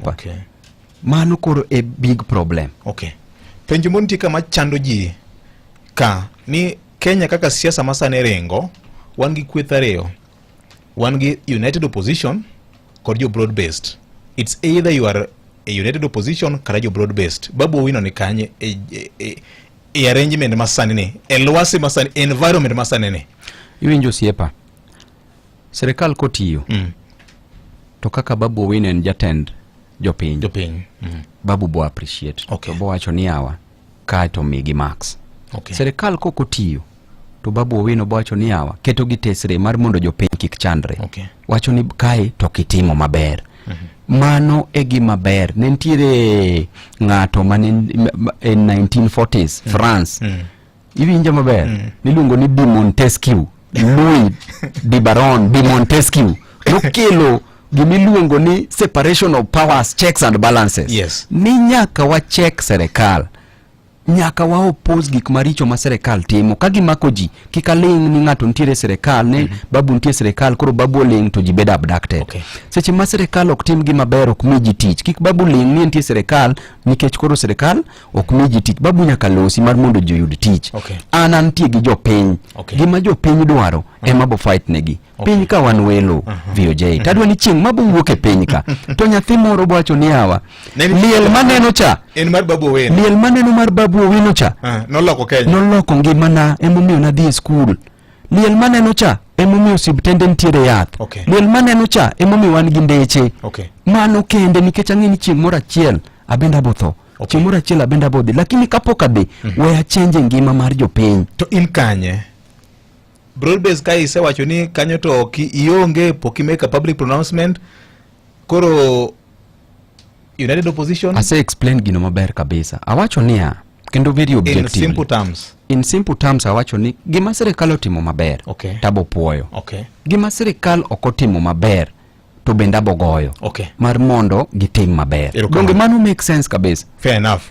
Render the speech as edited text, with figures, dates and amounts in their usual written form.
Okay. Mano koro a big problem. Okay. Penjo monti kama chando ji ka ni Kenya kaka siasa masane rengo wangi kwethareo wangi united opposition kod jo broad based. It's either you are a united opposition kara jo broad based. Babu Owino ni kanye arrangement masane ne elwasi masane environment masane ne iwinjo siepa serikal kotiyo to kaka Babu Owino en jatend jopiny Babu bo appreciate okay. To bo wacho ni awa kae to migi max okay. Serikal kokotiyo to Babu Owino bo wacho ni awa keto gi tesre mar mondo jopiny kik chandre okay. Wacho ni kae to kitimo maber mano e gima ber. Nentiere ng'ato mane in 1940s France iwinjo maber niluongo ni de Montesquieu Louis de Baron de Montesquieu nokelo gimiluongo ni separation of powers, checks and balances. Yes. Ni nyaka wa check serikal, nyaka wa oppose gik maricho ma serikal timo. Kagi mako ji kikaling ni ng'ato ntiere serikal ne Babu ntiere serikal koro Babu ling to ji bed abducted. Okay. Seche ma serikal ok tim gima ber ok mi ji tich. Kik Babu ling ni ntiere serikal nikech koro serikal ok mi ji tich. Babu nyaka losi mar mondo ji yud tich. Okay. An ntie gi jopiny. Okay. Gima jopiny dwaro ema bo fight negi. Okay. Piny ka wan welo VOJ. Tadwa ni chieng' Babu wuok e piny ka. To nyathi moro wacho ni awa. Liel maneno cha. En mar Babu Owino. Liel maneno mar Babu Owino cha. Noloko Kenya. Noloko ngimana emomiyo nadhi e skul. Liel maneno cha emomiyo subtende ntiere yath. Okay. Liel maneno cha emomiyo wan gi ndeche. Okay. Mano kende nikech ang'e ni chieng' moro achiel abenda botho. Okay. Chieng' moro achiel abenda bodhi. Lakini kapok adhi we change ngima mar jopiny. To in kanye broad based kai se wacho ni kanyo to ionge poki make a public pronouncement koro united opposition ase explain gino maber kabisa. Awacho niya kendo very objectively. In simple terms awacho ni gima serikal otimo maber. Okay. Tabo puoyo. Okay. Gima serikal okotimo maber to benda bogoyo. Okay. Mar mondo gitim maber. Donge mano make sense kabisa. Fair enough.